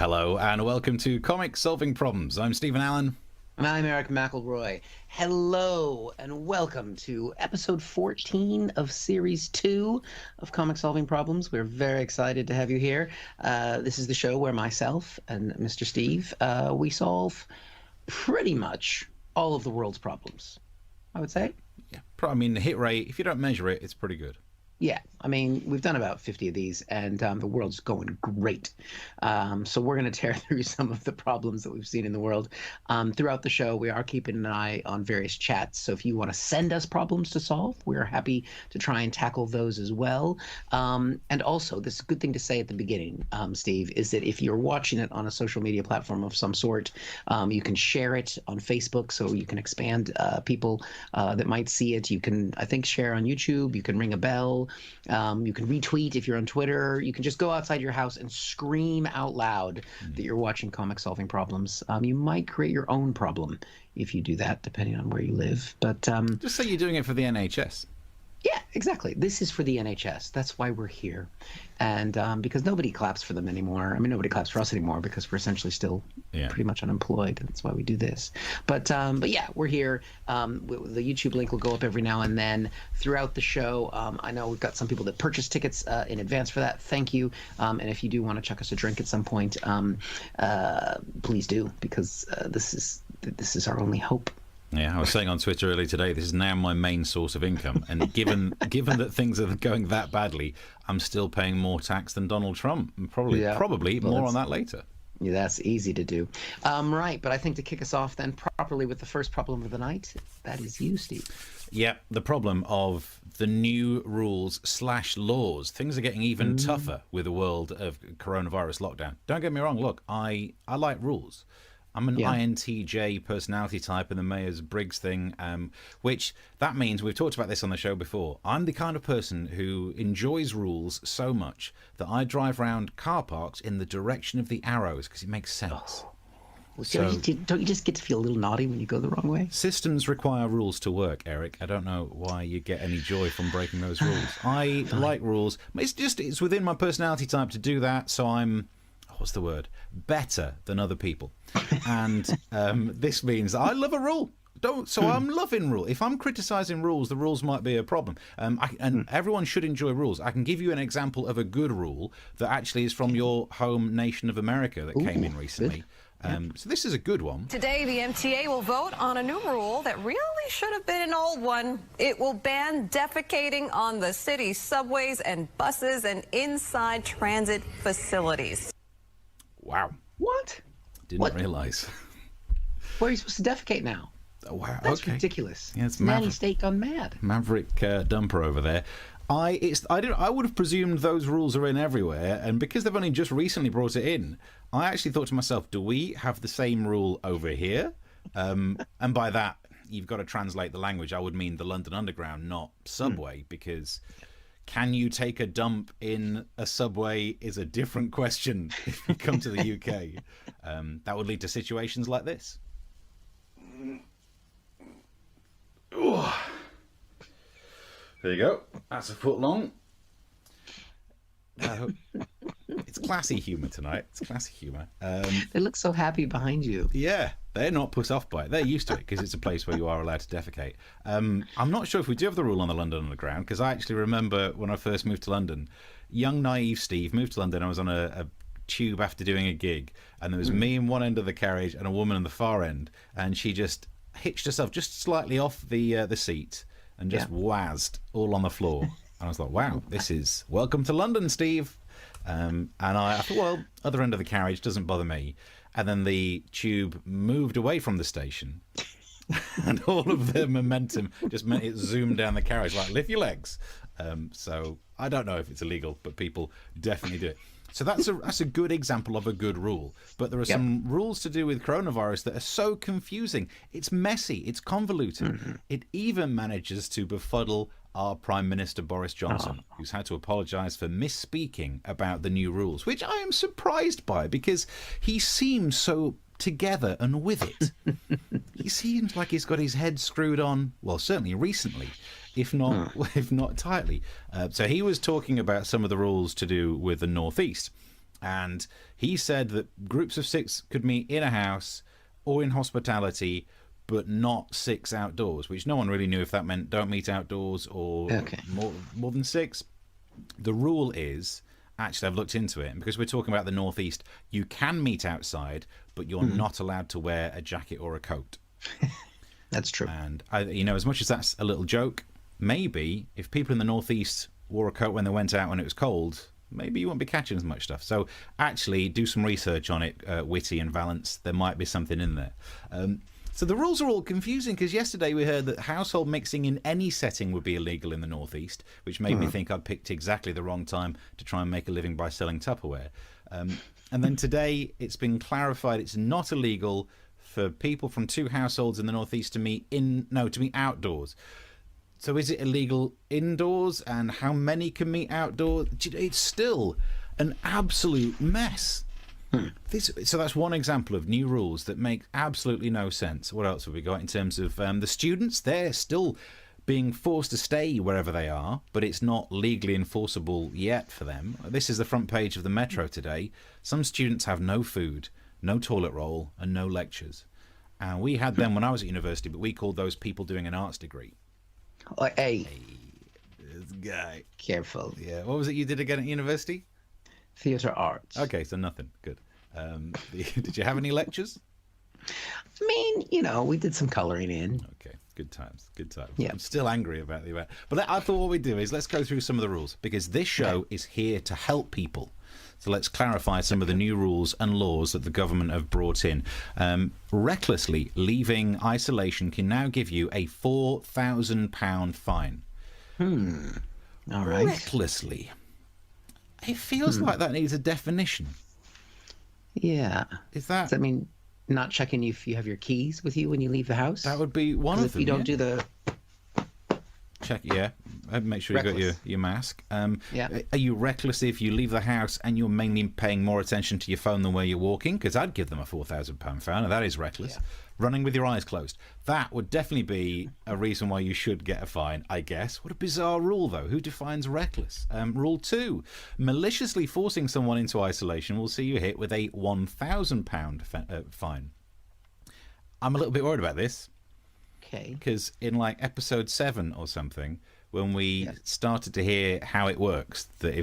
Hello and welcome to Comic Solving Problems. I'm Stephen Allen. And I'm Erich McElroy. Hello and welcome to episode 14 of series 2 of Comic Solving Problems. We're very excited to have you here. This is the show where myself and Mr. Steve, we solve pretty much all of the world's problems, I would say. Yeah, I mean, the hit rate, if you don't measure it, it's pretty good. Yeah, I mean, we've done about 50 of these, and the world's going great. So we're going to tear through some of the problems that we've seen in the world. Throughout the show, we are keeping an eye on various chats. So if you want to send us problems to solve, we're happy to try and tackle those as well. And also, this is a good thing to say at the beginning, Steve, is that if you're watching it on a social media platform of some sort, you can share it on Facebook so you can expand people that might see it. You can, I think, share on YouTube. You can ring a bell. You can retweet if you're on Twitter. You can just go outside your house and scream out loud that you're watching Comic Solving Problems. You might create your own problem if you do that, depending on where you live. But just say you're doing it for the NHS. Yeah, exactly. This is for the NHS. That's why we're here. And because nobody claps for them anymore. I mean, nobody claps for us anymore because we're essentially still pretty much unemployed. That's why we do this. But yeah, we're here. The YouTube link will go up every now and then throughout the show. I know we've got some people that purchase tickets in advance for that. Thank you. And if you do want to chuck us a drink at some point, please do, because this is our only hope. Yeah, I was saying on Twitter earlier today, this is now my main source of income. And given that things are going that badly, I'm still paying more tax than Donald Trump. And probably more on that later. Yeah, that's easy to do. Right, but I think to kick us off then properly with the first problem of the night, that is you, Steve. Yeah, the problem of the new rules / laws. Things are getting even tougher with the world of coronavirus lockdown. Don't get me wrong, look, I like rules. I'm an INTJ personality type in the Myers-Briggs thing, which that means, we've talked about this on the show before, I'm the kind of person who enjoys rules so much that I drive around car parks in the direction of the arrows because it makes sense. So, don't you just get to feel a little naughty when you go the wrong way? Systems require rules to work, Eric. I don't know why you get any joy from breaking those rules. I like rules. It's within my personality type to do that, so I'm... what's the word? Better than other people. And this means I love a rule. I'm loving rules. If I'm criticizing rules, the rules might be a problem. And everyone should enjoy rules. I can give you an example of a good rule that actually is from your home nation of America that came in recently. So this is a good one. Today, the MTA will vote on a new rule that really should have been an old one. It will ban defecating on the city's subways and buses and inside transit facilities. Wow. What? Didn't realize. Where are you supposed to defecate now? Oh, wow. That's ridiculous. Yeah, it's Nanny state gone mad. Maverick dumper over there. I would have presumed those rules are in everywhere, and because they've only just recently brought it in, I actually thought to myself, do we have the same rule over here? And by that, you've got to translate the language. I would mean the London Underground, not subway, because... can you take a dump in a subway is a different question if you come to the UK. That would lead to situations like this. Ooh. There you go. That's a foot long. It's classy humour tonight. It's classy humour. They look so happy behind you. Yeah, they're not put off by it. They're used to it because it's a place where you are allowed to defecate. I'm not sure if we do have the rule on the London Underground, because I actually remember when I first moved to London, young naive Steve moved to London. I was on a tube after doing a gig, and there was me in one end of the carriage and a woman in the far end, and she just hitched herself just slightly off the seat and just wazzed all on the floor. And I was like, wow, this is welcome to London, Steve. And I thought, well, other end of the carriage doesn't bother me. And then the tube moved away from the station, and all of the momentum just meant it zoomed down the carriage, like, lift your legs. So I don't know if it's illegal, but people definitely do it. So that's a good example of a good rule. But there are some rules to do with coronavirus that are so confusing. It's messy. It's convoluted. It even manages to befuddle our Prime Minister Boris Johnson, who's had to apologise for misspeaking about the new rules, which I am surprised by because he seems so together and with it. He seems like he's got his head screwed on, well, certainly recently, if not tightly. So he was talking about some of the rules to do with the Northeast. And he said that groups of 6 could meet in a house or in hospitality, but not 6 outdoors, which no one really knew if that meant don't meet outdoors or more than 6. The rule is, actually, I've looked into it, and because we're talking about the Northeast, you can meet outside, but you're not allowed to wear a jacket or a coat. That's true. And, as much as that's a little joke, maybe if people in the Northeast wore a coat when they went out when it was cold, maybe you won't be catching as much stuff. So actually do some research on it, Witty and Valance. There might be something in there. So the rules are all confusing, because yesterday we heard that household mixing in any setting would be illegal in the Northeast, which made me think I'd picked exactly the wrong time to try and make a living by selling Tupperware. And then today it's been clarified it's not illegal for people from 2 households in the Northeast to meet outdoors. So is it illegal indoors, and how many can meet outdoors? It's still an absolute mess. So that's one example of new rules that make absolutely no sense. What else have we got in terms of the students? They're still being forced to stay wherever they are, but it's not legally enforceable yet for them. This is the front page of the Metro today. Some students have no food, no toilet roll, and no lectures. And we had them when I was at university, but we called those people doing an arts degree. Oh, hey, This guy. careful. Yeah. What was it you did again at university? Theatre arts. Okay, so nothing. Good. Did you have any lectures? I mean, we did some coloring in. Okay, good times. Yeah. I'm still angry about the event. But I thought what we'd do is let's go through some of the rules, because this show is here to help people. So let's clarify some of the new rules and laws that the government have brought in. Recklessly leaving isolation can now give you a £4,000 fine. All right. Recklessly. It feels like that needs a definition. Yeah. Is that... Does that mean not checking if you have your keys with you when you leave the house? That would be one of if them. you don't do the... Check, yeah. Make sure you got your mask. Yeah. Are you reckless if you leave the house and you're mainly paying more attention to your phone than where you're walking? Because I'd give them a £4,000 fine, and that is reckless. Yeah. Running with your eyes closed. That would definitely be a reason why you should get a fine, I guess. What a bizarre rule, though. Who defines reckless? Rule 2. Maliciously forcing someone into isolation will see you hit with a £1,000 fine. I'm a little bit worried about this. Okay. Because in like episode 7 or something, when we started to hear how it works, that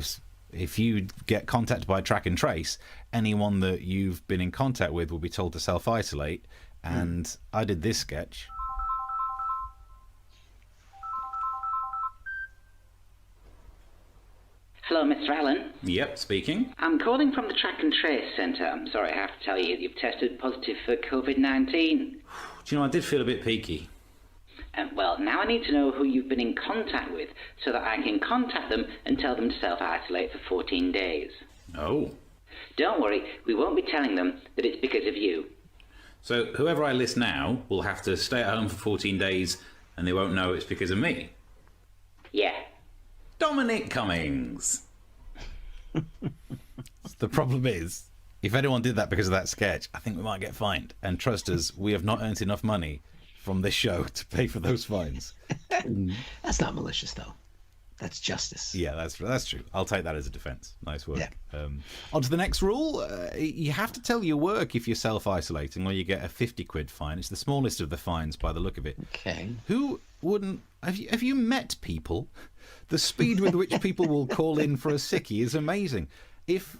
if you get contacted by track and trace, anyone that you've been in contact with will be told to self-isolate. And I did this sketch. Hello, Mr. Allen. Yep, speaking. I'm calling from the Track and Trace Centre. I'm sorry I have to tell you you've tested positive for COVID-19. Do you know, I did feel a bit peaky. Well, now I need to know who you've been in contact with so that I can contact them and tell them to self-isolate for 14 days. Oh. Don't worry, we won't be telling them that it's because of you. So whoever I list now will have to stay at home for 14 days and they won't know it's because of me? Yeah. Dominic Cummings. The problem is, if anyone did that because of that sketch, I think we might get fined. And trust us, we have not earned enough money from this show to pay for those fines. That's not malicious, though. That's justice. Yeah, that's true. I'll take that as a defence. Nice work. Yeah. On to the next rule. You have to tell your work if you're self-isolating, or you get a £50 fine. It's the smallest of the fines by the look of it. Okay. Who wouldn't... Have you met people? The speed with which people will call in for a sickie is amazing. If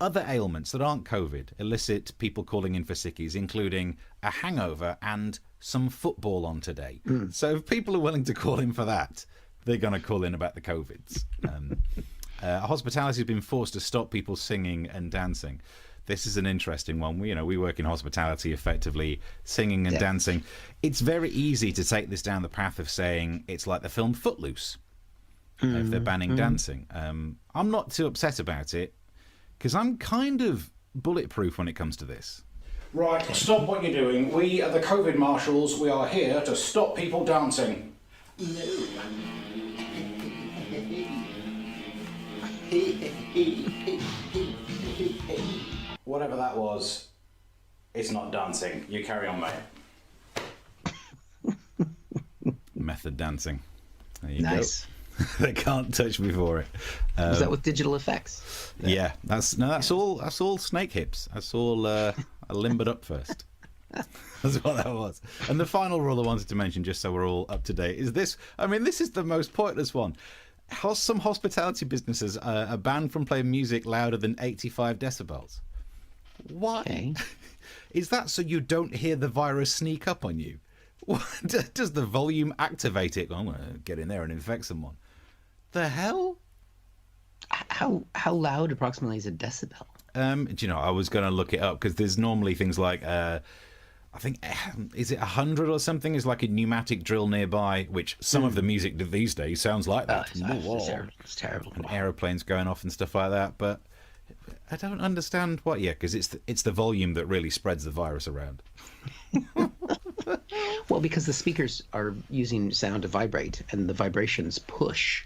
other ailments that aren't COVID elicit people calling in for sickies, including a hangover and some football on today. So if people are willing to call in for that, they're going to call in about the COVIDs. Hospitality has been forced to stop people singing and dancing. This is an interesting one. We work in hospitality effectively, singing and dancing. It's very easy to take this down the path of saying it's like the film Footloose, if they're banning dancing. I'm not too upset about it, because I'm kind of bulletproof when it comes to this. Right, stop what you're doing. We are the COVID marshals. We are here to stop people dancing. Whatever that was, it's not dancing. You carry on, mate. Method dancing. There you Nice. They can't touch me for it. Was that with digital effects? Yeah, that's all snake hips. That's all I limbered up first. That's what that was. And the final rule I wanted to mention, just so we're all up to date, is this. I mean, this is the most pointless one. Some hospitality businesses are banned from playing music louder than 85 decibels. Why? Okay. Is that so you don't hear the virus sneak up on you? Does the volume activate it? I'm going to get in there and infect someone. The hell? How loud approximately is a decibel? Do you know, I was going to look it up because there's normally things like, I think, is it 100 or something? Is like a pneumatic drill nearby, which some of the music these days sounds like that. It's terrible. And aeroplanes going off and stuff like that. But I don't understand what. Yeah, because it's the volume that really spreads the virus around. Well, because the speakers are using sound to vibrate, and the vibrations push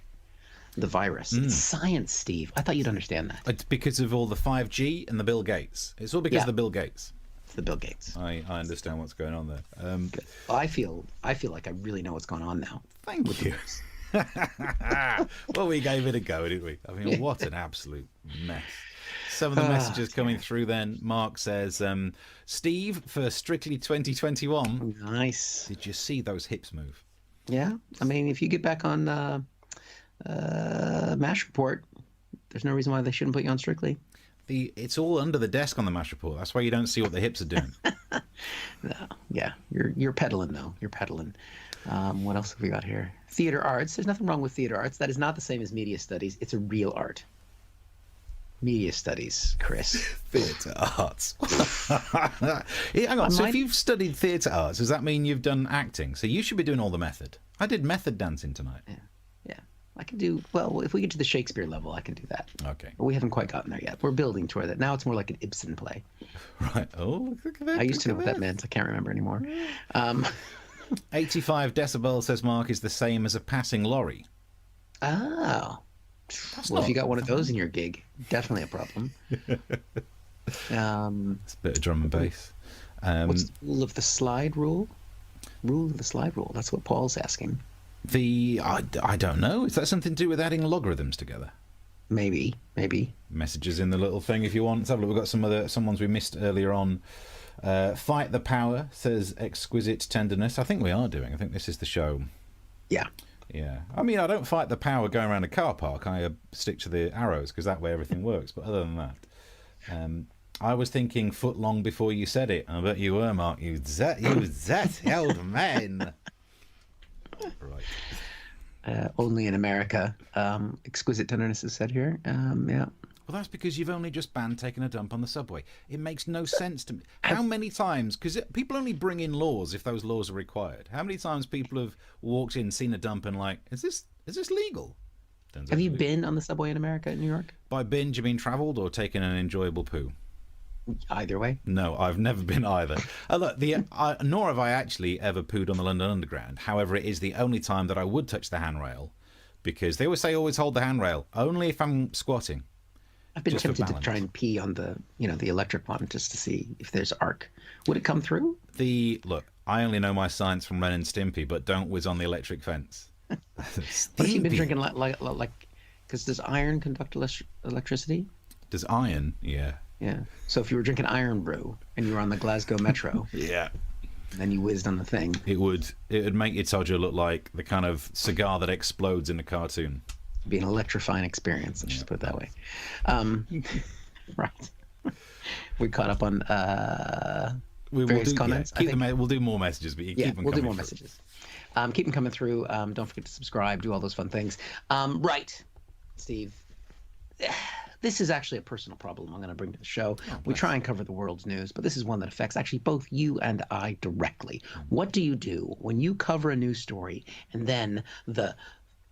the virus. It's science, Steve. I thought you'd understand that. It's because of all the 5G and the Bill Gates. It's all because of the Bill Gates. It's the Bill Gates. I understand what's going on there. I feel like I really know what's going on now. Thank you. Well, we gave it a go, didn't we? I mean, what an absolute mess. Some of the messages coming through then. Mark says, Steve, for Strictly 2021. Nice. Did you see those hips move? Yeah. I mean, if you get back on MASH Report, there's no reason why they shouldn't put you on Strictly. It's all under the desk on the MASH Report. That's why you don't see what the hips are doing. No. Yeah. You're peddling, though. You're peddling. What else have we got here? Theater arts. There's nothing wrong with theater arts. That is not the same as media studies. It's a real art. Media studies, Chris. Theatre arts. Hang on. So if you've studied theatre arts, does that mean you've done acting? So you should be doing all the method. I did method dancing tonight. Yeah. I can do, well, if we get to the Shakespeare level, I can do that. Okay. But we haven't quite gotten there yet. We're building toward that. Now it's more like an Ibsen play. Right. Oh, look at that. I used to know what that meant. I can't remember anymore. 85 decibels, says Mark, is the same as a passing lorry. Oh. Well, if you got one of those in your gig, definitely a problem. It's a bit of drum and bass. What's the rule of the slide rule? Rule of the slide rule. That's what Paul's asking. I don't know. Is that something to do with adding logarithms together? Maybe. Messages in the little thing if you want. Let's have a look. We've got some ones we missed earlier on. Fight the Power, says Exquisite Tenderness. I think we are doing. I think this is the show. Yeah. Yeah. I mean, I don't fight the power going around a car park. I stick to the arrows because that way everything works. But other than that, I was thinking foot long before you said it. I bet you were, Mark. You that old man. Right. Only in America. Exquisite Tenderness is said here. Yeah. Well, that's because you've only just banned taking a dump on the subway. It makes no sense to me. How many times, because people only bring in laws if those laws are required. How many times people have walked in, seen a dump and like, is this legal? Have you been on the subway in America, in New York? By been, do you mean travelled or taken an enjoyable poo? Either way. No, I've never been either. Look, nor have I actually ever pooed on the London Underground. However, it is the only time that I would touch the handrail, because they always say always hold the handrail, only if I'm squatting. I've been tempted to try and pee on the electric one just to see if there's arc. Would it come through? Look, I only know my science from Ren and Stimpy, but don't whiz on the electric fence. What have you been drinking like? Because does iron conduct electricity? Does iron? Yeah. Yeah. So if you were drinking iron brew and you were on the Glasgow Metro, yeah, then you whizzed on the thing. It would make Itoja look like the kind of cigar that explodes in a cartoon. It'd be an electrifying experience. Let's just put it that way. Right. We caught up on various comments. Yeah, we'll do more messages, but keep them coming. We'll do more messages. Keep them coming through. Don't forget to subscribe. Do all those fun things. Right, Steve. This is actually a personal problem I'm going to bring to the show. We try and cover the world's news, but this is one that affects actually both you and I directly. What do you do when you cover a news story and then the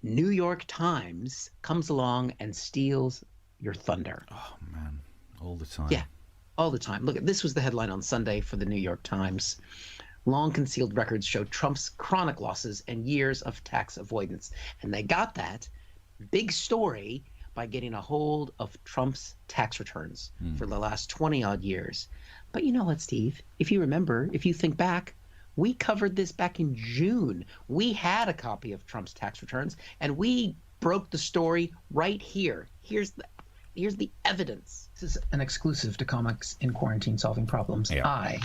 New York Times comes along and steals your thunder? Oh, man. All the time. Yeah, all the time. Look, this was the headline on Sunday for the New York Times. Long concealed records show Trump's chronic losses and years of tax avoidance. And they got that big story by getting a hold of Trump's tax returns for the last 20-odd years. But you know what, Steve? If you remember, if you think back, we covered this back in June. We had a copy of Trump's tax returns, and we broke the story right here. Here's the evidence. This is an exclusive to Comics in Quarantine Solving Problems. Yeah. I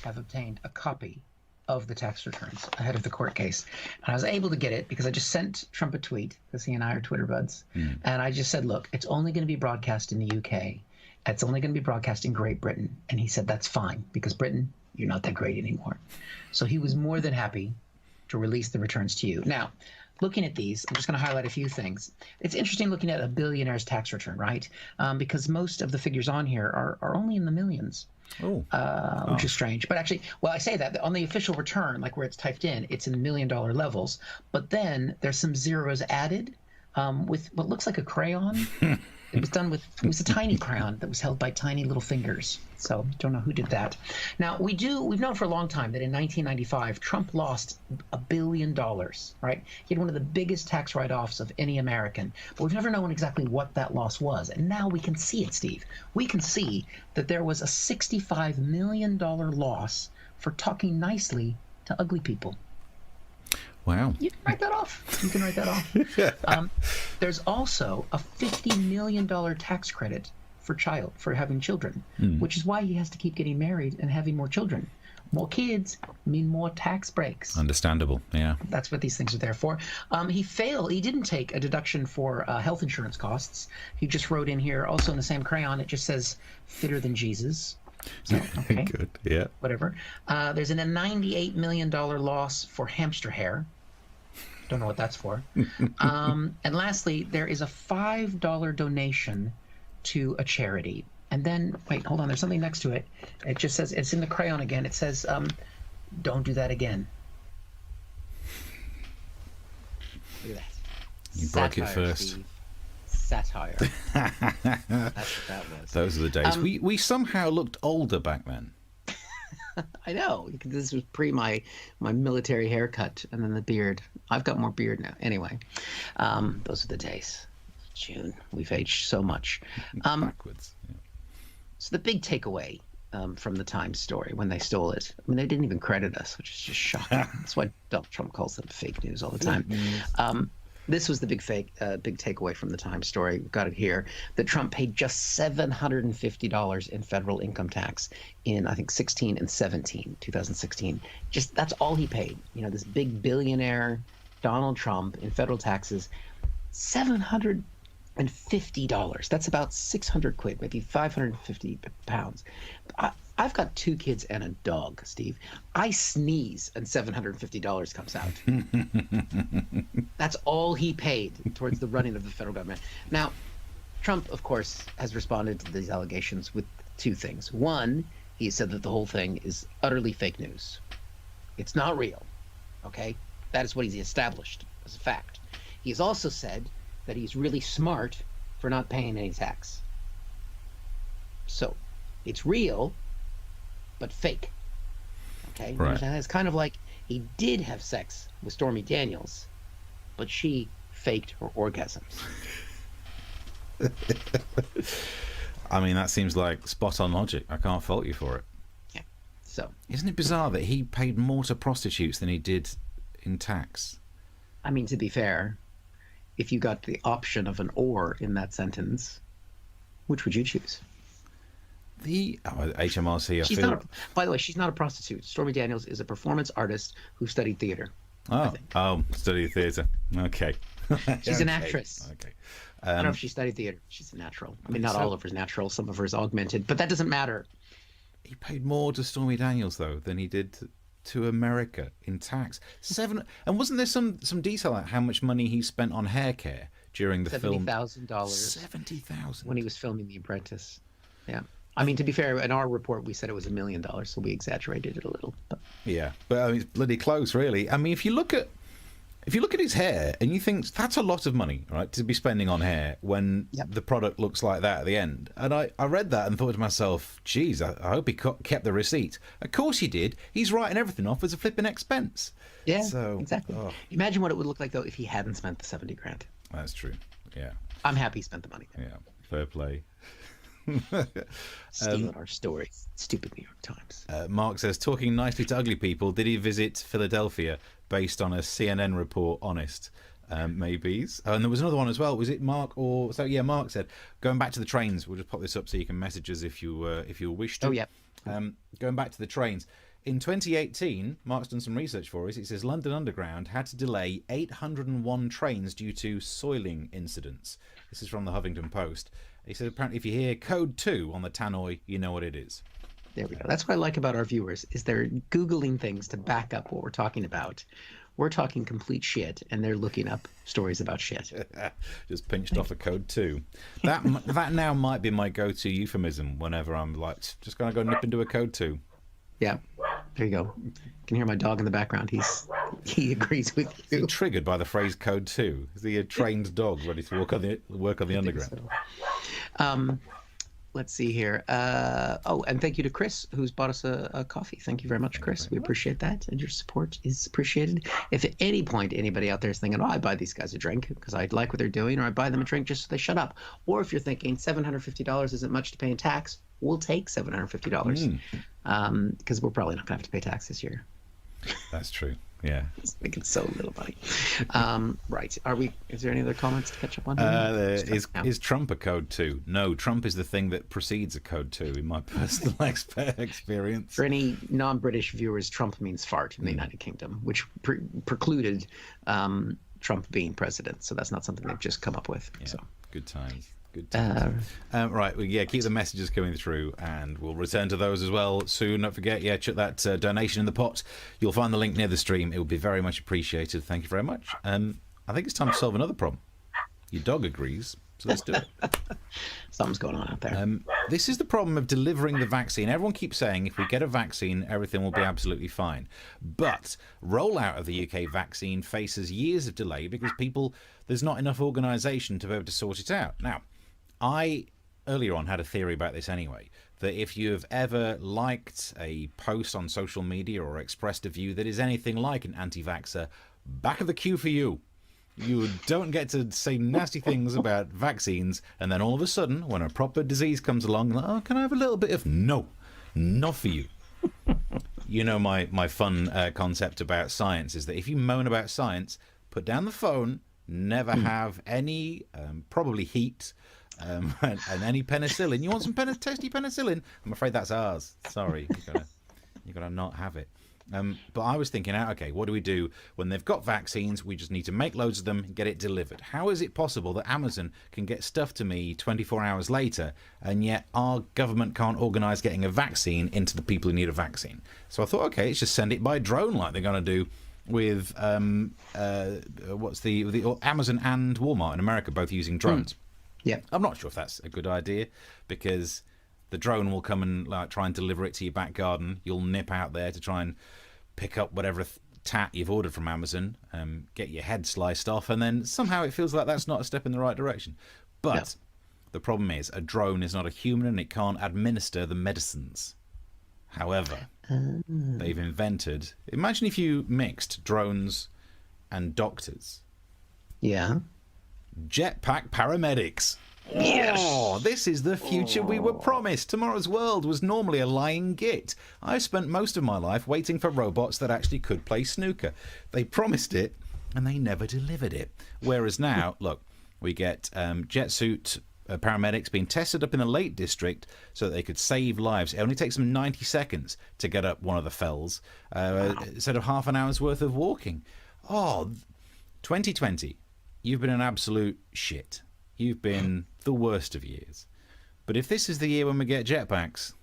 have obtained a copy of the tax returns ahead of the court case. And I was able to get it because I just sent Trump a tweet, because he and I are Twitter buds. And I just said, look, it's only going to be broadcast in the UK. It's only going to be broadcast in Great Britain. And he said, that's fine, because Britain, you're not that great anymore. So he was more than happy to release the returns to you. Now, looking at these, I'm just going to highlight a few things. It's interesting looking at a billionaire's tax return, right? Because most of the figures on here are only in the millions. Which is strange. But actually, well, I say that on the official return, like where it's typed in, it's in $1 million levels. But then there's some zeros added with what looks like a crayon. It was a tiny crayon that was held by tiny little fingers. So don't know who did that. Now, we've known for a long time that in 1995, Trump lost $1 billion, right? He had one of the biggest tax write-offs of any American. But we've never known exactly what that loss was. And now we can see it, Steve. We can see that there was a $65 million loss for talking nicely to ugly people. Wow. You can write that off. You can write that off. There's also a $50 million tax credit for having children, which is why he has to keep getting married and having more children. More kids mean more tax breaks. Understandable, yeah. That's what these things are there for. He didn't take a deduction for health insurance costs. He just wrote in here, also in the same crayon, it just says, fitter than Jesus. So, okay. Good, yeah. Whatever. There's a $98 million loss for hamster hair. Don't know what that's for. And lastly, there is a $5 donation to a charity. And then, wait, hold on. There's something next to it. It just says, it's in the crayon again. It says, don't do that again. Look at that. You broke it first. Steve. Satire. That's what that was. Those are the days. We somehow looked older back then. I know. This was pre my military haircut and then the beard. I've got more beard now. Anyway, those are the days. June. We've aged so much. Backwards. Yeah. So the big takeaway from the Times story when they stole it, I mean, they didn't even credit us, which is just shocking. That's why Donald Trump calls them fake news all the time. This was the big takeaway from the Times story. We've got it here, that Trump paid just $750 in federal income tax in, I think, 2016. Just that's all he paid. You know, this big billionaire Donald Trump in federal taxes, $750. That's about 600 quid, maybe 550 pounds. I've got 2 kids and a dog, Steve. I sneeze and $750 comes out. That's all he paid towards the running of the federal government. Now, Trump, of course, has responded to these allegations with 2 things. One, he said that the whole thing is utterly fake news. It's not real, okay? That is what he's established as a fact. He has also said that he's really smart for not paying any tax. So, it's real, but fake. Okay? Right. It's kind of like he did have sex with Stormy Daniels, but she faked her orgasms. I mean, that seems like spot on logic. I can't fault you for it. Yeah. So, isn't it bizarre that he paid more to prostitutes than he did in tax? I mean, to be fair, if you got the option of an or in that sentence, which would you choose? The HMRC. By the way, she's not a prostitute. Stormy Daniels is a performance artist who studied theater. Studied theater. Okay. She's an actress. Okay. I don't know if she studied theater. She's a natural. I mean, not all of her's natural. Some of her's augmented, but that doesn't matter. He paid more to Stormy Daniels though than he did to America in tax. And wasn't there some detail on how much money he spent on hair care during the film? $70,000. $70,000 when he was filming The Apprentice. Yeah. I mean, to be fair, in our report, we said it was $1 million, so we exaggerated it a little. But. Yeah, but I mean, it's bloody close, really. I mean, if you look at his hair and you think that's a lot of money, right, to be spending on hair when the product looks like that at the end. And I read that and thought to myself, geez, I hope he kept the receipt. Of course he did. He's writing everything off as a flipping expense. Yeah, so, exactly. Imagine what it would look like, though, if he hadn't spent the $70,000. That's true, yeah. I'm happy he spent the money. Yeah, fair play. Stealing our stories. Stupid New York Times. Mark says, talking nicely to ugly people, did he visit Philadelphia based on a CNN report? Honest. Maybes. And there was another one as well. Was it Mark or so? Yeah, Mark said going back to the trains. We'll just pop this up so you can message us if you wish to. Oh yeah. Going back to the trains. In 2018, Mark's done some research for us. It says London Underground had to delay 801 trains due to soiling incidents. This is from the Huffington Post. He said apparently if you hear code 2 on the tannoy, you know what it is. There we go. That's what I like about our viewers is they're Googling things to back up what we're talking about. We're talking complete shit, and they're looking up stories about shit. Just pinched off a code 2. That now might be my go-to euphemism whenever I'm like, just going to go nip into a code 2. Yeah, there you go. You can hear my dog in the background. He agrees with you. Is he triggered by the phrase code 2? Is he a trained dog ready to work on the underground? So. Let's see here. And thank you to Chris, who's bought us a coffee. Thank you very much, Chris. We appreciate that, and your support is appreciated. If at any point anybody out there is thinking, I buy these guys a drink because I like what they're doing, or I buy them a drink just so they shut up, or if you're thinking $750 isn't much to pay in tax, we'll take $750 because we're probably not going to have to pay tax this year. That's true. Yeah, it's making so little money. Right? Is there any other comments to catch up on? Is Trump a code 2? No, Trump is the thing that precedes a code 2 in my personal experience. For any non-British viewers, Trump means fart in the United Kingdom, which precluded Trump being president. So that's not something they've just come up with. Yeah, so good times. Good times. Right, well, keep the messages coming through, and we'll return to those as well soon. Don't forget, chuck that donation in the pot. You'll find the link near the stream. It would be very much appreciated. Thank you very much. I think it's time to solve another problem. Your dog agrees, so let's do it. Something's going on out there. This is the problem of delivering the vaccine. Everyone keeps saying if we get a vaccine, everything will be absolutely fine. But rollout of the UK vaccine faces years of delay because there's not enough organisation to be able to sort it out. Now, I earlier on had a theory about this anyway, that if you have ever liked a post on social media or expressed a view that is anything like an anti-vaxxer, back of the queue for you. You don't get to say nasty things about vaccines, and then all of a sudden, when a proper disease comes along, like, can I have a little bit of no, not for you. You know my fun concept about science is that if you moan about science, put down the phone, never have any, probably heat, and any penicillin. You want some tasty penicillin? I'm afraid that's ours. Sorry, you gotta not have it. But I was thinking, okay, what do we do when they've got vaccines? We just need to make loads of them and get it delivered. How is it possible that Amazon can get stuff to me 24 hours later, and yet our government can't organise getting a vaccine into the people who need a vaccine? So I thought, okay, let's just send it by drone like they're going to do with what's the Amazon and Walmart in America, both using drones. Yeah, I'm not sure if that's a good idea because the drone will come and try and deliver it to your back garden. You'll nip out there to try and pick up whatever tat you've ordered from Amazon, get your head sliced off, and then somehow it feels like that's not a step in the right direction. But the problem is a drone is not a human and it can't administer the medicines. However, they've invented... Imagine if you mixed drones and doctors. Yeah. Jetpack paramedics. Yes. Oh, this is the future we were promised. Tomorrow's world was normally a lying git. I spent most of my life waiting for robots that actually could play snooker. They promised it, and they never delivered it. Whereas now, look, we get jet suit paramedics being tested up in the Lake District so that they could save lives. It only takes them 90 seconds to get up one of the fells instead of half an hour's worth of walking. Oh, 2020, you've been an absolute shit. You've been the worst of years. But if this is the year when we get jetpacks,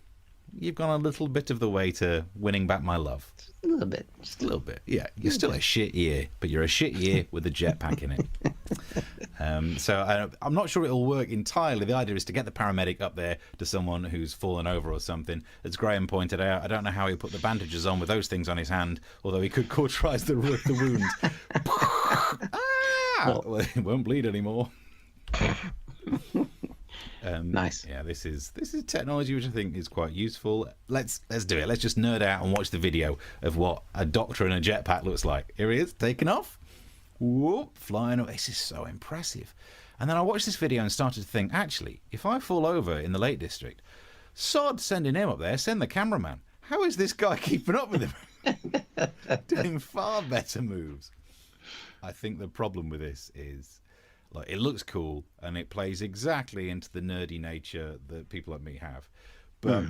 you've gone a little bit of the way to winning back my love. A little bit. Just a little bit. Yeah, you're still a shit year, but you're a shit year with a jetpack in it. So I'm not sure it'll work entirely. The idea is to get the paramedic up there to someone who's fallen over or something. As Graham pointed out, I don't know how he'll put the bandages on with those things on his hand, although he could cauterize the wound. Well, it won't bleed anymore. Nice. Yeah, this is technology which I think is quite useful. Let's do it. Let's just nerd out and watch the video of what a doctor in a jetpack looks like. Here he is, taking off. Whoop, flying away. This is so impressive. And then I watched this video and started to think, actually, if I fall over in the Lake District, sod sending him up there, send the cameraman. How is this guy keeping up with him? Doing far better moves. I think the problem with this is, like, it looks cool and it plays exactly into the nerdy nature that people like me have. But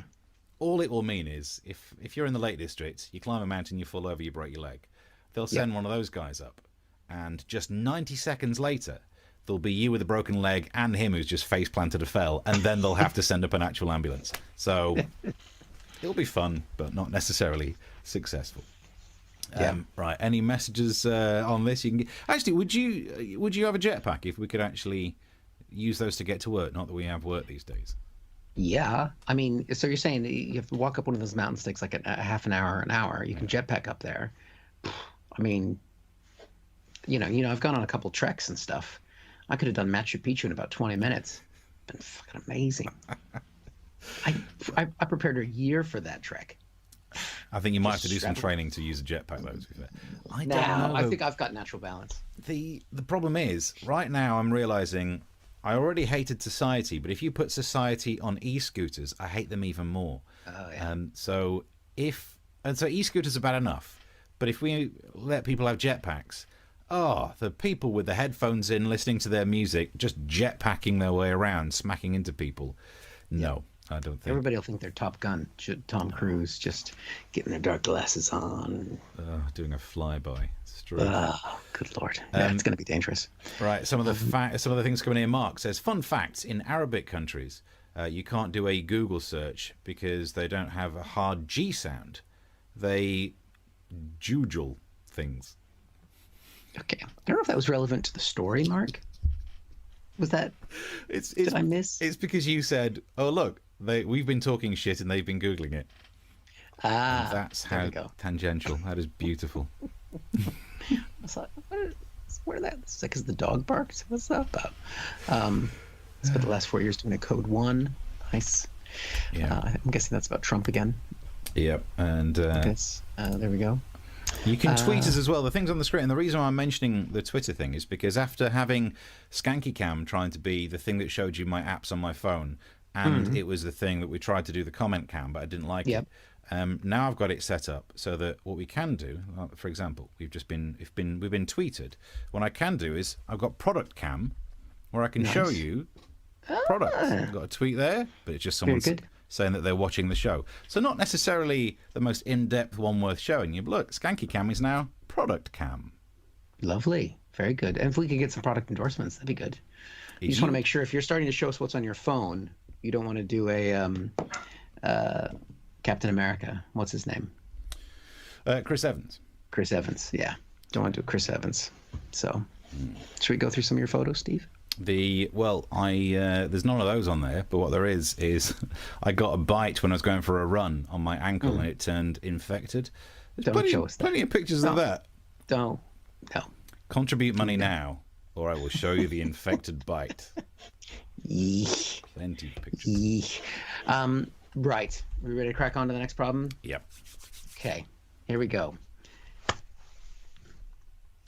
all it will mean is if you're in the Lake District, you climb a mountain, you fall over, you break your leg, they'll send one of those guys up. And just 90 seconds later, there'll be you with a broken leg and him who's just face planted a fell, and then they'll have to send up an actual ambulance. So it'll be fun, but not necessarily successful. Right. Any messages on this? You can actually. Would you have a jetpack if we could actually use those to get to work? Not that we have work these days. Yeah, I mean, so you're saying that you have to walk up one of those mountains, takes like a half an hour, an hour. You can jetpack up there. I mean, you know, I've gone on a couple treks and stuff. I could have done Machu Picchu in about 20 minutes. Been fucking amazing. I prepared a year for that trek. I think you might have to do some training to use a jetpack, though. To be fair, I don't know. I think I've got natural balance. The problem is, right now I'm realizing I already hated society, but if you put society on e-scooters, I hate them even more. Oh, yeah. So e-scooters are bad enough, but if we let people have jetpacks, the people with the headphones in, listening to their music, just jetpacking their way around, smacking into people. No, I don't think. Everybody will think they're Top Gun. Tom Cruise just getting their dark glasses on. Doing a flyby. Straight. Good Lord. It's going to be dangerous. Right. Some of the things coming in. Mark says, fun facts, in Arabic countries, you can't do a Google search because they don't have a hard G sound. They jujul things. Okay. I don't know if that was relevant to the story, Mark. Was that? Did I miss? It's because you said, "Oh look, we've been talking shit and they've been googling it." And that's how tangential. That is beautiful. I was like, where that? Is that because the dog barked? What's that about? Spent the last 4 years doing a Code 1. Nice. Yeah. I'm guessing that's about Trump again. Yep. And there we go. You can tweet us as well. The thing's on the screen. And the reason why I'm mentioning the Twitter thing is because after having Skanky Cam trying to be the thing that showed you my apps on my phone, and it was the thing that we tried to do the comment cam, but I didn't like it. Now I've got it set up so that what we can do, for example, we've been tweeted. What I can do is I've got product cam, where I can show you products. I've got a tweet there, but it's just someone saying that they're watching the show. So not necessarily the most in-depth one worth showing you. But look, Skanky Cam is now product cam. Lovely. Very good. And if we could get some product endorsements, that'd be good. You just want to make sure if you're starting to show us what's on your phone, you don't want to do a Captain America. What's his name? Chris Evans. Chris Evans, yeah. Don't want to do Chris Evans. So should we go through some of your photos, Steve? There's none of those on there, but what there is I got a bite when I was going for a run on my ankle and it turned infected. There's plenty of pictures of that. No. Contribute money now, or I will show you the infected bite. Plenty of pictures. Right. We ready to crack on to the next problem? Yep. Okay. Here we go.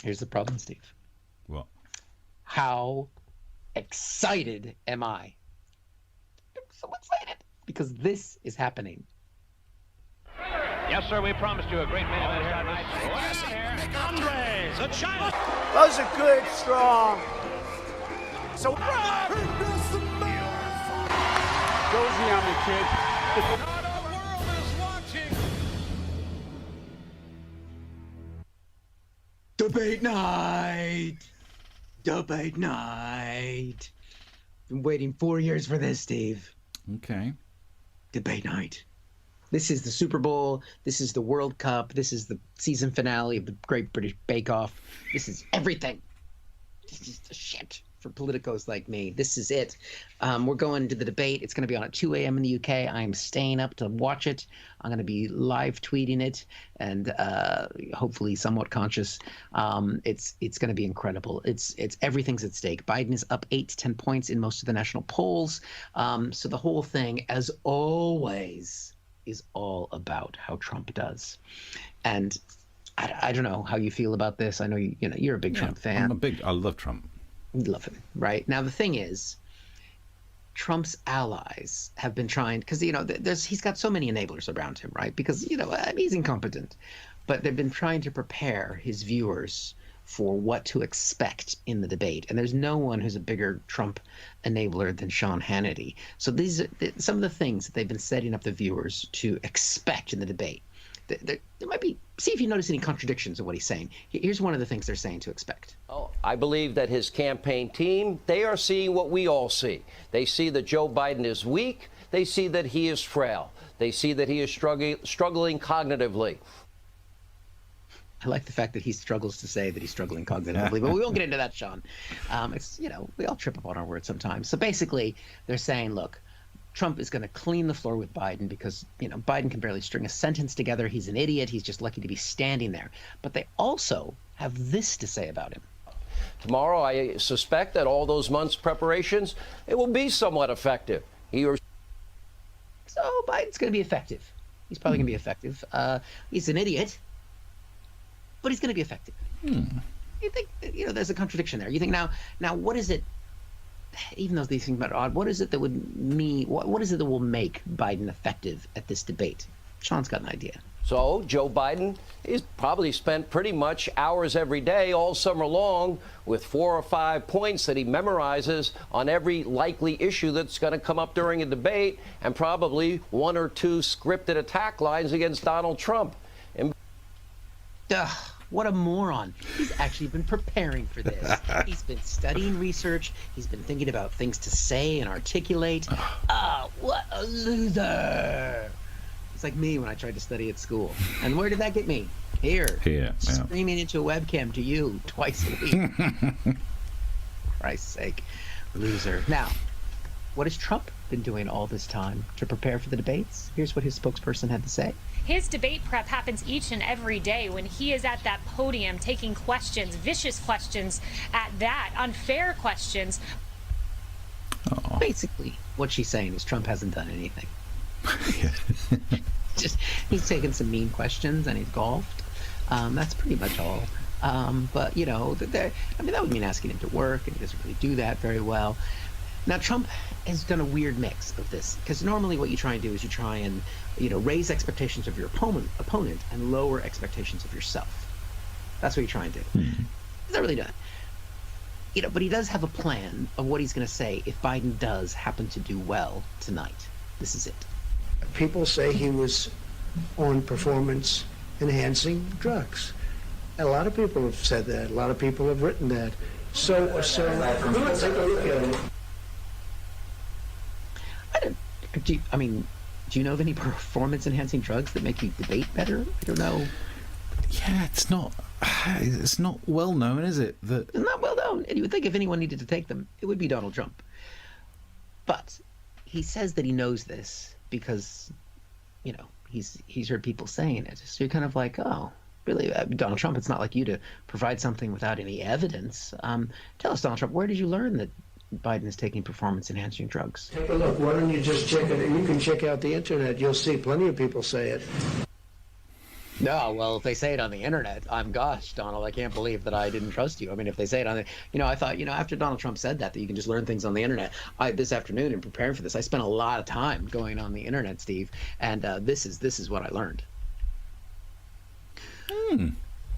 Here's the problem, Steve. What? How excited am I? I'm so excited because this is happening. Yes, sir, we promised you a great main event here tonight. Andres, a child. Those are good, strong. So, Josie on me, kid. Not a world is watching. Debate night. Debate night. Been waiting 4 years for this, Steve. Okay. Debate night. This is the Super Bowl. This is the World Cup. This is the season finale of the Great British Bake Off. This is everything. This is the shit for politicos like me. This is it. We're going to the debate. It's going to be on at 2 a.m. in the UK. I'm staying up to watch it. I'm going to be live tweeting it and hopefully somewhat conscious. It's going to be incredible. It's everything's at stake. Biden is up 8 to 10 points in most of the national polls. So the whole thing, as always, is all about how Trump does. And I don't know how you feel about this. I know you're a big Trump fan. I love Trump. Love him, right? Now the thing is, Trump's allies have been trying, because he's got so many enablers around him, right? Because he's incompetent, but they've been trying to prepare his viewers for what to expect in the debate. And there's no one who's a bigger Trump enabler than Sean Hannity. So these are some of the things that they've been setting up the viewers to expect in the debate. There might be, see if you notice any contradictions in what he's saying. Here's one of the things they're saying to expect. Oh, I believe that his campaign team, they are seeing what we all see. They see that Joe Biden is weak. They see that he is frail. They see that he is struggling cognitively. I like the fact that he struggles to say that he's struggling cognitively, but we won't get into that, Sean. It's, we all trip up on our words sometimes. So basically, they're saying, look, Trump is going to clean the floor with Biden because, Biden can barely string a sentence together. He's an idiot. He's just lucky to be standing there. But they also have this to say about him. Tomorrow, I suspect that all those months' preparations, it will be somewhat effective. So Biden's going to be effective. He's probably going to be effective. He's an idiot, but he's going to be effective. You think, there's a contradiction there. You think now what is it, even though these things are odd, what is it that would mean, what is it that will make Biden effective at this debate? Sean's got an idea. So Joe Biden is probably spent pretty much hours every day all summer long with 4 or 5 points that he memorizes on every likely issue that's going to come up during a debate, and probably 1 or 2 scripted attack lines against Donald Trump. What a moron. He's actually been preparing for this. He's been studying research. He's been thinking about things to say and articulate. What a loser. It's like me when I tried to study at school. And where did that get me? Here. Screaming into a webcam to you twice a week. For Christ's sake. Loser. Now, what has Trump been doing all this time to prepare for the debates? Here's what his spokesperson had to say. His debate prep happens each and every day when he is at that podium taking questions, vicious questions at that, unfair questions. Basically, what she's saying is Trump hasn't done anything. Just he's taken some mean questions and he's golfed. That's pretty much all. But that would mean asking him to work, and he doesn't really do that very well. Now, Trump has done a weird mix of this, because normally what you try and do is you try and raise expectations of your opponent and lower expectations of yourself. That's what you try and do. He's not really done it. But he does have a plan of what he's going to say if Biden does happen to do well tonight. This is it. People say he was on performance-enhancing drugs. A lot of people have said that. A lot of people have written that. So let's take a look at it. Do you know of any performance-enhancing drugs that make you debate better? I don't know. Yeah, it's not well known, is it? It's not well known. And you would think if anyone needed to take them, it would be Donald Trump. But he says that he knows this because, he's heard people saying it. So you're kind of like, oh, really, Donald Trump, it's not like you to provide something without any evidence. Tell us, Donald Trump, where did you learn that Biden is taking performance-enhancing drugs? Take a look. Why don't you just check it? You can check out the internet. You'll see plenty of people say it. No, well, if they say it on the internet, gosh, Donald, I can't believe that I didn't trust you. I mean, if they say it on the, I thought, after Donald Trump said that you can just learn things on the internet. This afternoon in preparing for this, I spent a lot of time going on the internet, Steve, and this is what I learned.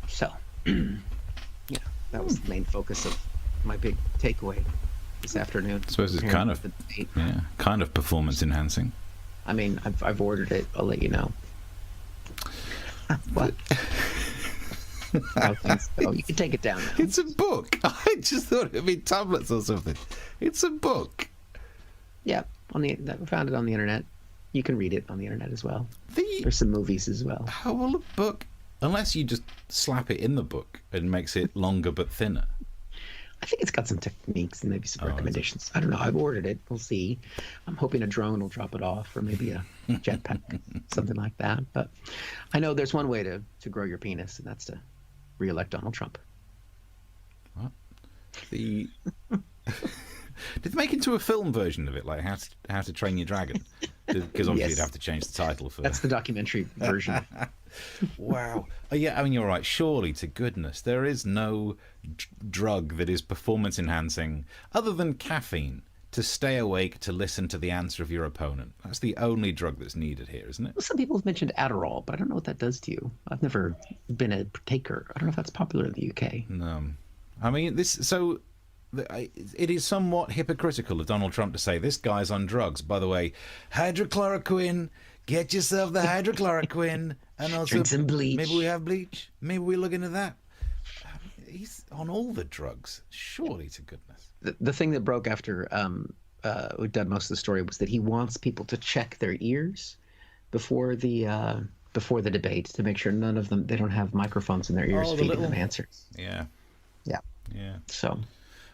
So, that was the main focus of my big takeaway this afternoon. I suppose it's kind of performance enhancing. I mean, I've ordered it. I'll let you know. What? You can take it down now. It's a book. I just thought it'd be tablets or something. It's a book. Yeah, we found it on the internet. You can read it on the internet as well. There's some movies as well. How will a book, unless you just slap it in the book and makes it longer but thinner? I think it's got some techniques and maybe some recommendations. I don't know. I've ordered it. We'll see. I'm hoping a drone will drop it off, or maybe a jetpack, something like that. But I know there's one way to grow your penis, and that's to re-elect Donald Trump. What? Did they make into a film version of it, like How to Train Your Dragon? Because obviously you'd have to change the title for... That's the documentary version. Wow. Yeah, I mean, you're right. Surely, to goodness, there is no drug that is performance enhancing other than caffeine to stay awake to listen to the answer of your opponent. That's the only drug that's needed here, isn't it? Well, some people have mentioned Adderall, but I don't know what that does to you. I've never been a partaker. I don't know if that's popular in the UK. No. I mean, it is somewhat hypocritical of Donald Trump to say this guy's on drugs. By the way, hydrochloroquine, get yourself the hydrochloroquine, and also drink some bleach. Maybe we have bleach. Maybe we look into that. He's on all the drugs, surely to goodness. The thing that broke after we'd done most of the story was that he wants people to check their ears before the debate to make sure none of them, they don't have microphones in their ears feeding them answers. Yeah. So.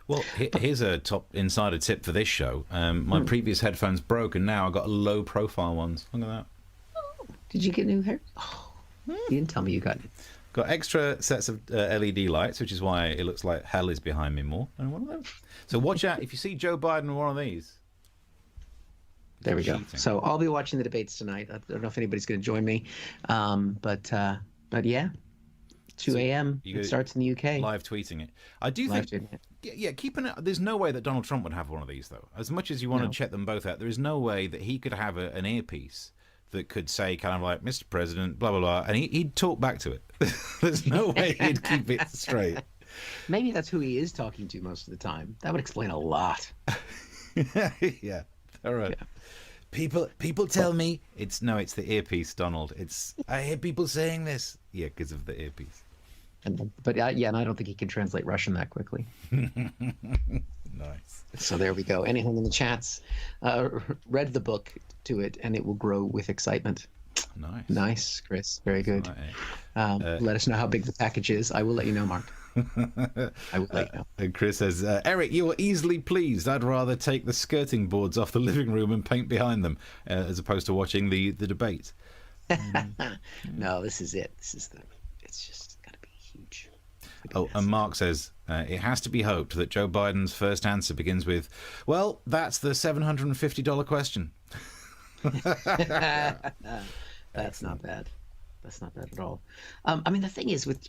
Well, here's a top insider tip for this show. My previous headphones broke, and now I've got low profile ones. Look at that. Did you get new hair? Oh, you didn't tell me you got it. Got extra sets of LED lights, which is why it looks like hell is behind me more. And one of those. So watch out if you see Joe Biden with one of these. There we go. So I'll be watching the debates tonight. I don't know if anybody's going to join me, but yeah, 2 a.m. It starts in the UK. Live tweeting it. I do think. Yeah, keeping it. There's no way that Donald Trump would have one of these, though. As much as you want to check them both out, there is no way that he could have an earpiece that could say kind of like, Mr. President, blah, blah, blah, and he'd talk back to it. There's no way he'd keep it straight. Maybe that's who he is talking to most of the time. That would explain a lot. Yeah, all right. Yeah. People tell me it's the earpiece, Donald. I hear people saying this. Yeah, because of the earpiece. And I don't think he can translate Russian that quickly. Nice. So there we go. Anyone in the chats read the book to it, and it will grow with excitement. Nice, Chris. Very good. Let us know how big the package is. I will let you know, Mark. I will let you know. And Chris says, Eric, you are easily pleased. I'd rather take the skirting boards off the living room and paint behind them as opposed to watching the debate. No, this is it. It's just going to be huge. Oh, and Mark says, it has to be hoped that Joe Biden's first answer begins with, well, that's the $750 question. That's not bad. That's not bad at all. I mean, the thing is with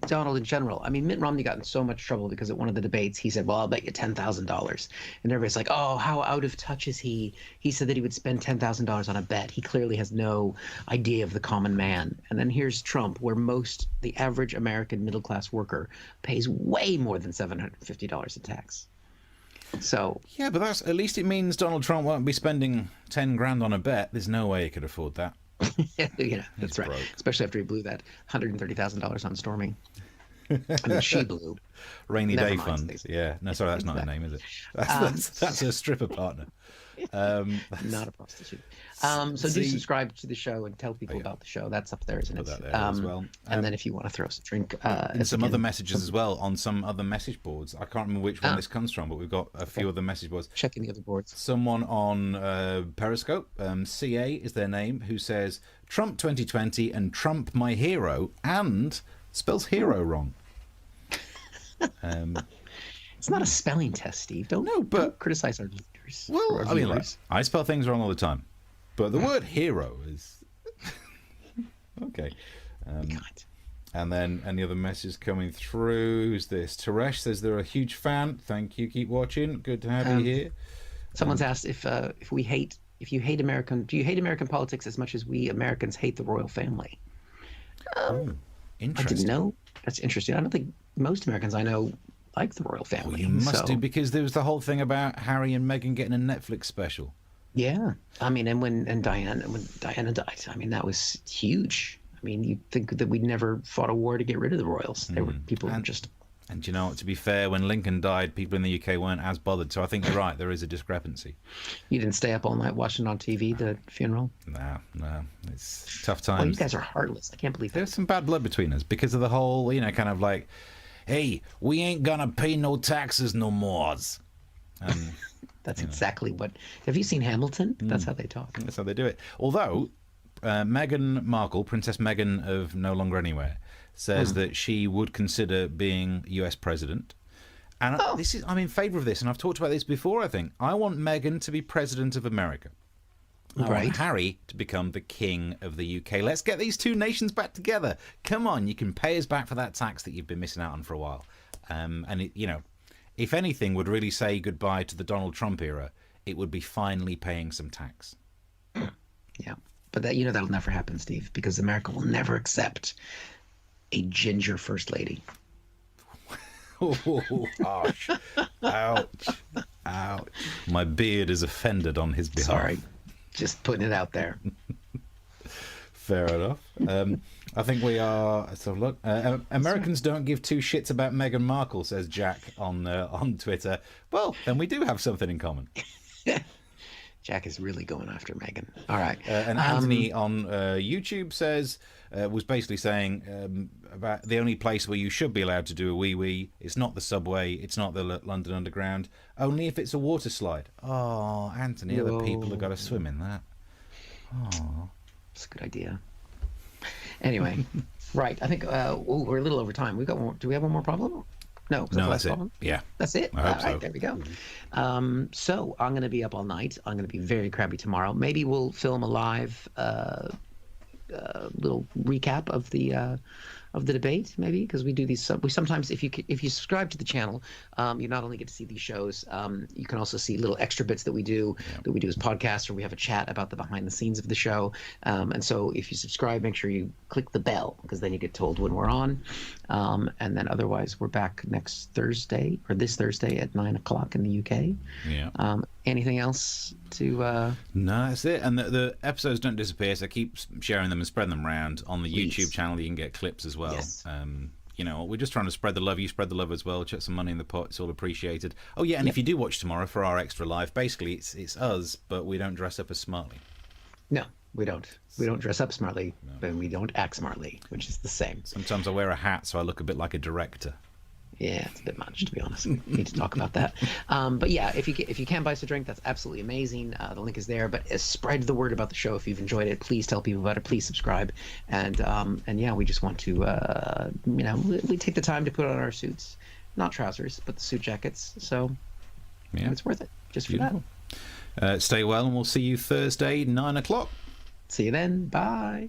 Donald in general, I mean, Mitt Romney got in so much trouble because at one of the debates, he said, well, I'll bet you $10,000. And everybody's like, oh, how out of touch is he? He said that he would spend $10,000 on a bet. He clearly has no idea of the common man. And then here's Trump, where the average American middle-class worker pays way more than $750 in tax. So yeah, but that's at least it means Donald Trump won't be spending 10 grand on a bet. There's no way he could afford that. Yeah, that's right. Broke. Especially after he blew that $130,000 on Stormy. I mean, she blew. Rainy Day Fund. Yeah. No, sorry, that's not her name, is it? That's her stripper partner. Not a prostitute. So do subscribe to the show and tell people about the show. That's up there, isn't it? Put that there as well. And then if you want to throw us a drink. And some other messages as well on some other message boards. I can't remember which one this comes from, but we've got a few other message boards. Checking the other boards. Someone on Periscope, CA is their name, who says, Trump 2020 and Trump my hero, and spells hero wrong. It's not a spelling test, Steve. Don't criticize our leaders. Well, I mean, I spell things wrong all the time, but the word hero is okay. And then any other messages coming through? Who's this? Teresh says they're a huge fan. Thank you. Keep watching. Good to have you here. Someone's asked if you hate American politics as much as we Americans hate the royal family. Interesting. I didn't know. That's interesting. I don't think most Americans I know like the royal family. Well, you must do, because there was the whole thing about Harry and Meghan getting a Netflix special. Yeah, I mean, and when Diana died, I mean, that was huge. I mean, you'd think that we'd never fought a war to get rid of the royals. There were people who just. And you know what? To be fair, when Lincoln died, people in the UK weren't as bothered. So I think you're right. There is a discrepancy. You didn't stay up all night watching on TV the funeral? No. It's tough times. Well, you guys are heartless. I can't believe that. There's some bad blood between us because of the whole, kind of like, hey, we ain't gonna pay no taxes no more. That's exactly what. Have you seen Hamilton? That's how they talk. That's how they do it. Although Meghan Markle, Princess Meghan of No Longer Anywhere, says that she would consider being US president. And I'm in favour of this, and I've talked about this before, I think. I want Meghan to be president of America. I want Harry to become the king of the UK. Let's get these two nations back together. Come on, you can pay us back for that tax that you've been missing out on for a while. And, if anything would really say goodbye to the Donald Trump era, it would be finally paying some tax. Yeah, but that'll never happen, Steve, because America will never accept a ginger first lady. Oh, ouch. Ouch. Ouch. My beard is offended on his behalf. Sorry, just putting it out there. Fair enough. I think we are. So look, Americans don't give two shits about Meghan Markle, says Jack on Twitter. Well, then we do have something in common. Jack is really going after Meghan. All right. And Anthony on YouTube says, was basically saying about the only place where you should be allowed to do a wee-wee, it's not the subway, it's not the London Underground, only if it's a water slide. Oh, Anthony, other people have got to swim in that. Oh, that's a good idea. Anyway, right. I think we're a little over time. We got one. Do we have one more problem? No, that's it. Problem? Yeah, that's it. I hope all right, so. There we go. So I'm going to be up all night. I'm going to be very crabby tomorrow. Maybe we'll film a live little recap of the debate, maybe, because we do these. We sometimes, if you subscribe to the channel, you not only get to see these shows, you can also see little extra bits that we do as podcasts, or we have a chat about the behind the scenes of the show. And so if you subscribe, make sure you click the bell, because then you get told when we're on. And then otherwise, we're back this Thursday at 9 o'clock in the UK. Yeah. Anything else to? No, that's it. And the episodes don't disappear, so keep sharing them and spreading them around. On the Please. YouTube channel, you can get clips as well. Yes. We're just trying to spread the love. You spread the love as well. Chuck some money in the pot. It's all appreciated. Oh yeah, and if you do watch tomorrow for our extra live, basically it's us, but we don't dress up as smartly. No, we don't. We don't dress up smartly, but we don't act smartly, which is the same. Sometimes I wear a hat, so I look a bit like a director. Yeah, it's a bit much, to be honest. We need to talk about that. But yeah, if you can buy us a drink, that's absolutely amazing. The link is there. But spread the word about the show if you've enjoyed it. Please tell people about it. Please subscribe. And yeah, we just want to, we take the time to put on our suits, not trousers, but the suit jackets. So yeah, it's worth it just for that. Stay well, and we'll see you Thursday, 9 o'clock. See you then. Bye.